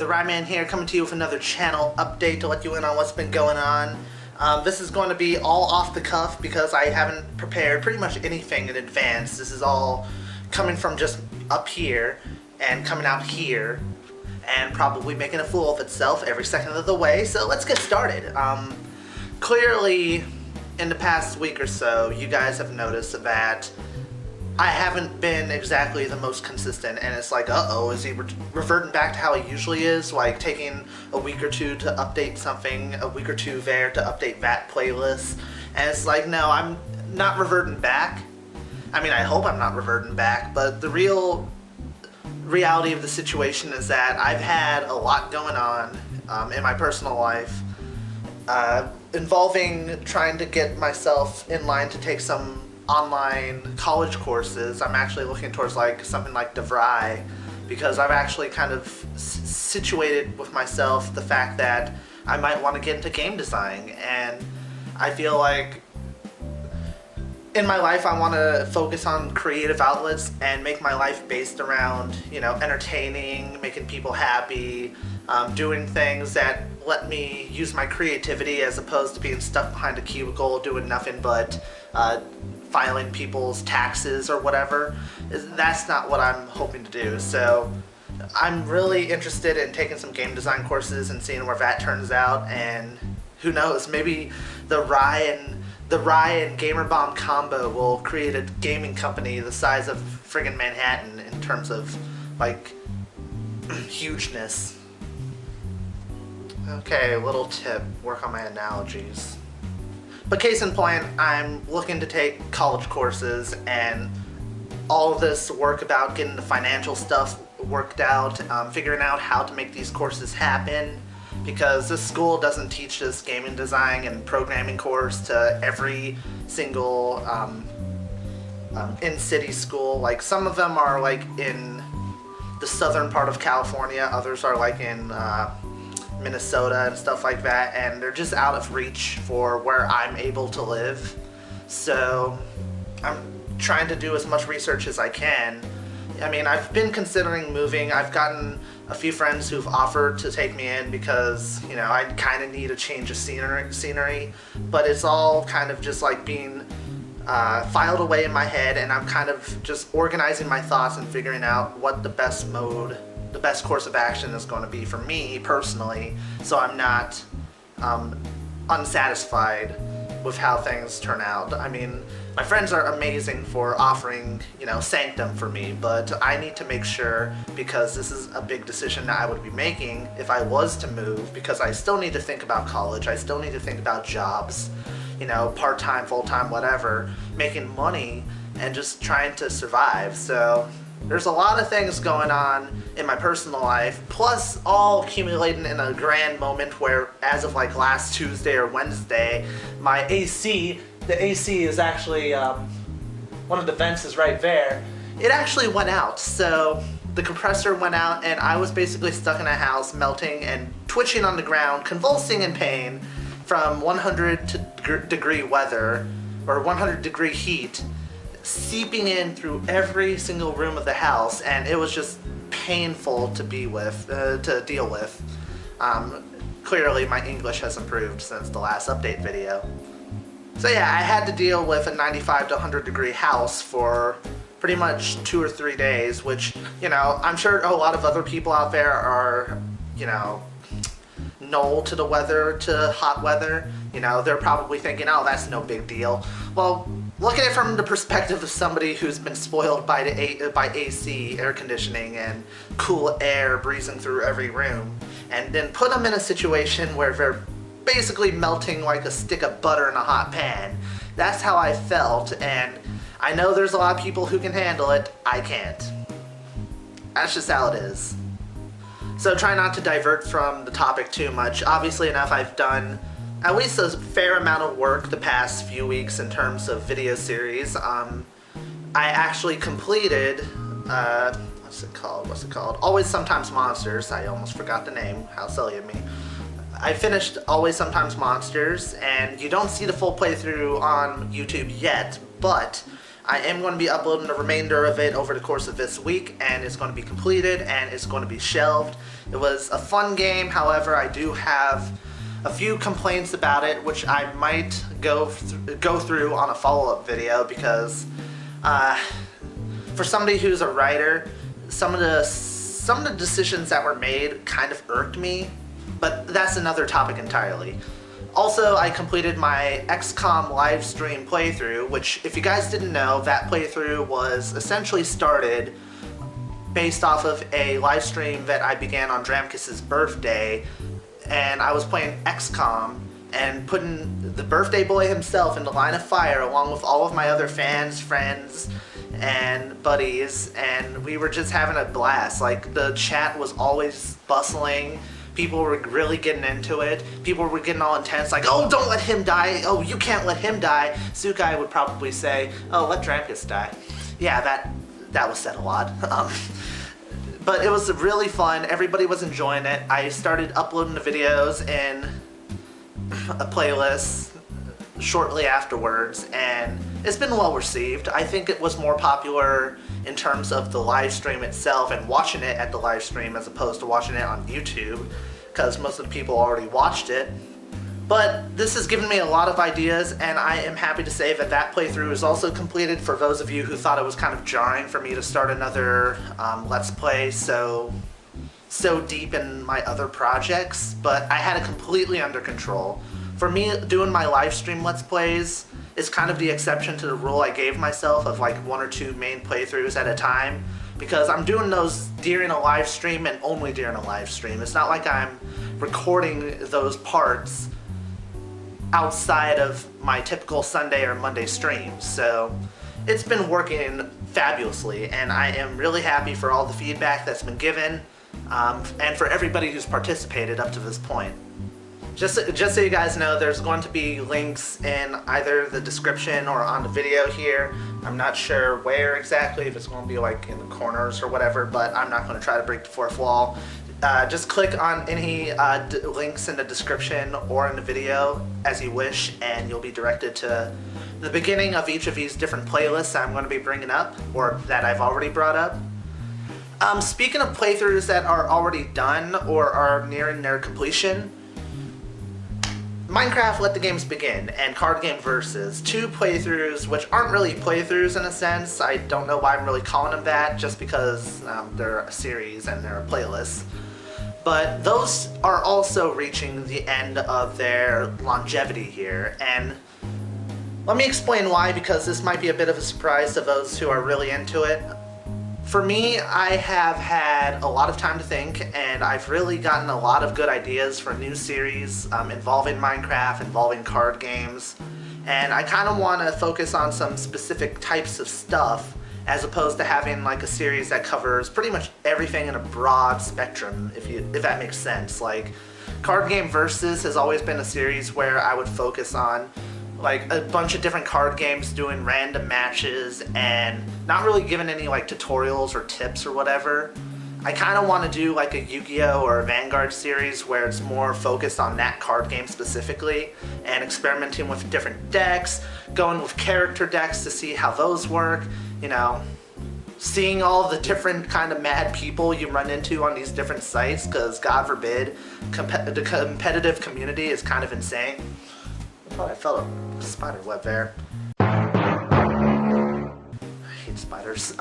the Ryouseiken here, coming to you with another channel update to let you in on what's been going on. This is going to be all off the cuff because I haven't prepared pretty much anything in advance. This is all coming from just up here and coming out here and probably making a fool of itself every second of the way. So let's get started. Clearly, in the past week or so, you guys have noticed that I haven't been exactly the most consistent, and it's like, uh-oh, is he reverting back to how he usually is, like taking a week or two to update something, a week or two there to update that playlist, and it's like, no, I'm not reverting back. I mean, I hope I'm not reverting back, but the real reality of the situation is that I've had a lot going on in my personal life, involving trying to get myself in line to take some online college courses. I'm actually looking towards like something like DeVry because I've actually kind of situated with myself the fact that I might want to get into game design, and I feel like in my life I want to focus on creative outlets and make my life based around, you know, entertaining, making people happy, doing things that let me use my creativity as opposed to being stuck behind a cubicle doing nothing but filing people's taxes or whatever. That's not what I'm hoping to do. So I'm really interested in taking some game design courses and seeing where that turns out, and who knows, maybe the Rye and Gamer Bomb combo will create a gaming company the size of friggin' Manhattan in terms of like hugeness. Okay, little tip, work on my analogies. But case in point, I'm looking to take college courses, and all of this work about getting the financial stuff worked out, figuring out how to make these courses happen, because this school doesn't teach this gaming design and programming course to every single in-city school. Like, some of them are like in the southern part of California, others are like in Minnesota and stuff like that, and they're just out of reach for where I'm able to live. So I'm trying to do as much research as I can. I mean, I've been considering moving. I've gotten a few friends who've offered to take me in because, you know, I kind of need a change of scenery, but it's all kind of just like being filed away in my head, and I'm kind of just organizing my thoughts and figuring out what the best course of action is going to be for me personally, so I'm not unsatisfied with how things turn out. I mean, my friends are amazing for offering, you know, Sanctum for me, but I need to make sure, because this is a big decision that I would be making if I was to move, because I still need to think about college, I still need to think about jobs, you know, part-time, full-time, whatever, making money and just trying to survive. So there's a lot of things going on in my personal life, plus all accumulating in a grand moment where, as of like last Tuesday or Wednesday, my AC, the AC is actually, one of the vents is right there, it actually went out. So the compressor went out, and I was basically stuck in a house, melting and twitching on the ground, convulsing in pain from 100-degree weather, or 100-degree heat, seeping in through every single room of the house, and it was just painful to deal with. Clearly my English has improved since the last update video. So yeah, I had to deal with a 95 to 100-degree house for pretty much 2 or 3 days, which, you know, I'm sure a lot of other people out there are, you know, null to the weather, to hot weather. You know, they're probably thinking, oh, that's no big deal. Well, look at it from the perspective of somebody who's been spoiled by AC, air conditioning, and cool air breezing through every room, and then put them in a situation where they're basically melting like a stick of butter in a hot pan. That's how I felt, and I know there's a lot of people who can handle it. I can't. That's just how it is. So try not to divert from the topic too much. Obviously enough, I've done at least a fair amount of work the past few weeks in terms of video series. I actually completed, what's it called? Always Sometimes Monsters. I almost forgot the name, how silly of me. I finished Always Sometimes Monsters, and you don't see the full playthrough on YouTube yet, but I am going to be uploading the remainder of it over the course of this week, and it's going to be completed and it's going to be shelved. It was a fun game, however, I do have a few complaints about it, which I might go through on a follow-up video, because for somebody who's a writer, some of the decisions that were made kind of irked me, but that's another topic entirely. Also, I completed my XCOM live stream playthrough, which, if you guys didn't know, that playthrough was essentially started based off of a live stream that I began on Dramkus's birthday, and I was playing XCOM and putting the birthday boy himself in the line of fire along with all of my other fans, friends, and buddies, and we were just having a blast. Like, the chat was always bustling. People were really getting into it. People were getting all intense, like, oh, don't let him die. Oh, you can't let him die. Sukai would probably say, oh, let Dramkus die. Yeah, that was said a lot. But it was really fun. Everybody was enjoying it. I started uploading the videos in a playlist shortly afterwards, and it's been well received. I think it was more popular in terms of the live stream itself and watching it at the live stream as opposed to watching it on YouTube, because most of the people already watched it. But this has given me a lot of ideas, and I am happy to say that that playthrough is also completed. For those of you who thought it was kind of jarring for me to start another Let's Play so deep in my other projects, but I had it completely under control. For me, doing my live stream Let's Plays is kind of the exception to the rule I gave myself of like 1 or 2 main playthroughs at a time, because I'm doing those during a live stream and only during a live stream. It's not like I'm recording those parts outside of my typical Sunday or Monday streams. So it's been working fabulously, and I am really happy for all the feedback that's been given, and for everybody who's participated up to this point. Just so you guys know, there's going to be links in either the description or on the video here. I'm not sure where exactly, if it's going to be like in the corners or whatever, but I'm not going to try to break the fourth wall. Just click on any links in the description or in the video as you wish, and you'll be directed to the beginning of each of these different playlists I'm going to be bringing up, or that I've already brought up. Speaking of playthroughs that are already done or are nearing their completion, Minecraft Let the Games Begin and Card Game Versus, 2 playthroughs which aren't really playthroughs in a sense. I don't know why I'm really calling them that, just because they're a series and they're a playlist. But those are also reaching the end of their longevity here, and let me explain why, because this might be a bit of a surprise to those who are really into it. For me, I have had a lot of time to think, and I've really gotten a lot of good ideas for new series involving Minecraft, involving card games, and I kind of want to focus on some specific types of stuff as opposed to having like a series that covers pretty much everything in a broad spectrum, if that makes sense. Like, Card Game Versus has always been a series where I would focus on like a bunch of different card games, doing random matches and not really giving any like tutorials or tips or whatever. I kind of want to do like a Yu-Gi-Oh or a Vanguard series where it's more focused on that card game specifically, and experimenting with different decks, going with character decks to see how those work, you know, seeing all the different kind of mad people you run into on these different sites, because God forbid, the competitive community is kind of insane. Oh, I felt a spider web there. I hate spiders.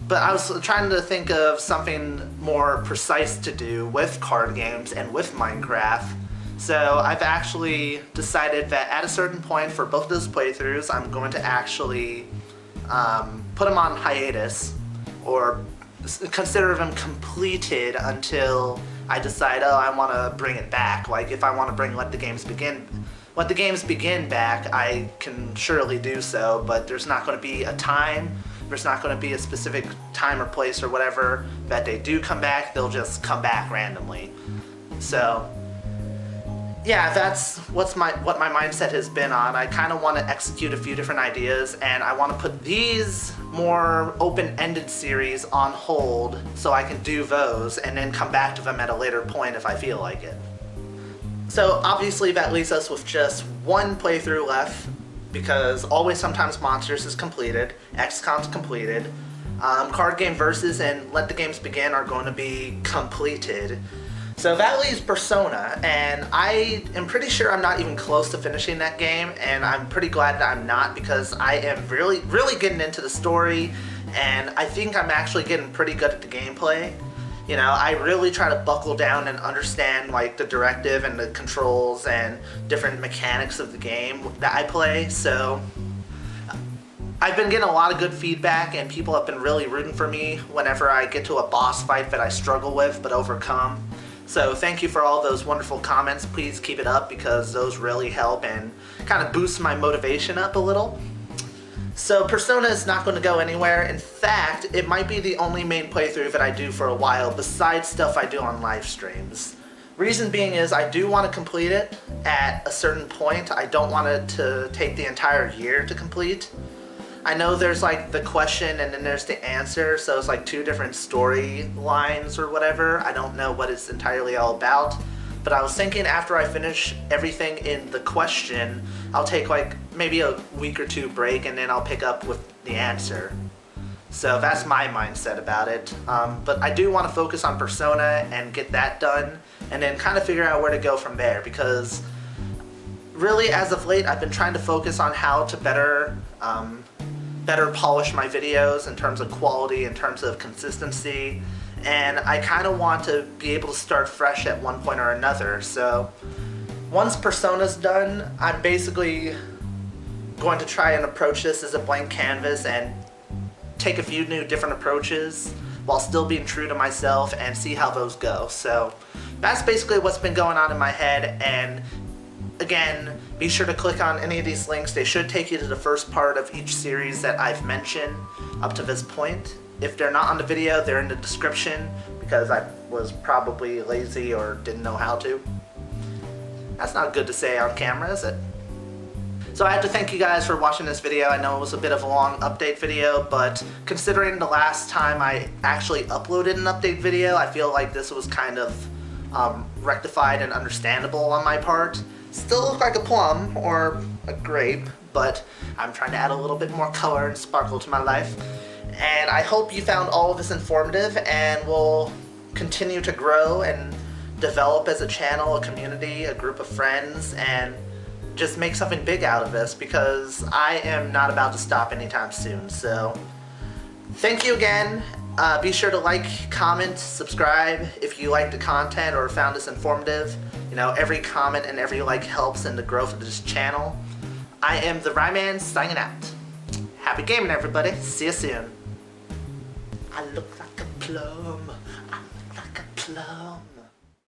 But I was trying to think of something more precise to do with card games and with Minecraft. So I've actually decided that at a certain point for both of those playthroughs, I'm going to actually put them on hiatus, or consider them completed until I decide, oh, I want to bring it back. Like, if I want to bring Let the Games Begin back, I can surely do so, but there's not going to be a time. There's not going to be a specific time or place or whatever that they do come back. They'll just come back randomly. So yeah, that's what my mindset has been on. I kind of want to execute a few different ideas, and I want to put these more open-ended series on hold so I can do those and then come back to them at a later point if I feel like it. So obviously that leaves us with just one playthrough left because Always Sometimes Monsters is completed, XCOM's completed, Card Game Versus and Let the Games Begin are going to be completed. So that leaves Persona, and I am pretty sure I'm not even close to finishing that game, and I'm pretty glad that I'm not, because I am really getting into the story, and I think I'm actually getting pretty good at the gameplay. You know, I really try to buckle down and understand like the directive and the controls and different mechanics of the game that I play, so I've been getting a lot of good feedback, and people have been really rooting for me whenever I get to a boss fight that I struggle with but overcome. So thank you for all those wonderful comments. Please keep it up, because those really help and kind of boost my motivation up a little. So Persona is not going to go anywhere. In fact, it might be the only main playthrough that I do for a while, besides stuff I do on live streams. Reason being is I do want to complete it at a certain point. I don't want it to take the entire year to complete. I know there's like the question and then there's the answer, so it's like two different storylines or whatever. I don't know what it's entirely all about, but I was thinking after I finish everything in the question, I'll take like maybe a week or two break, and then I'll pick up with the answer. So that's my mindset about it. But I do want to focus on Persona and get that done, and then kind of figure out where to go from there, because really as of late I've been trying to focus on how to better polish my videos in terms of quality, in terms of consistency, and I kind of want to be able to start fresh at one point or another. So once Persona's done, I'm basically going to try and approach this as a blank canvas and take a few new different approaches while still being true to myself and see how those go. So that's basically what's been going on in my head, and again, be sure to click on any of these links. They should take you to the first part of each series that I've mentioned up to this point. If they're not on the video, they're in the description, because I was probably lazy or didn't know how to. That's not good to say on camera, is it? So I have to thank you guys for watching this video. I know it was a bit of a long update video, but considering the last time I actually uploaded an update video, I feel like this was kind of rectified and understandable on my part. Still look like a plum or a grape, but I'm trying to add a little bit more color and sparkle to my life. And I hope you found all of this informative and will continue to grow and develop as a channel, a community, a group of friends, and just make something big out of this, because I am not about to stop anytime soon. So thank you again. Be sure to like, comment, subscribe if you like the content or found this informative. You know, every comment and every like helps in the growth of this channel. I am the Ryouseiken signing out. Happy gaming, everybody. See you soon. I look like a plum. I look like a plum.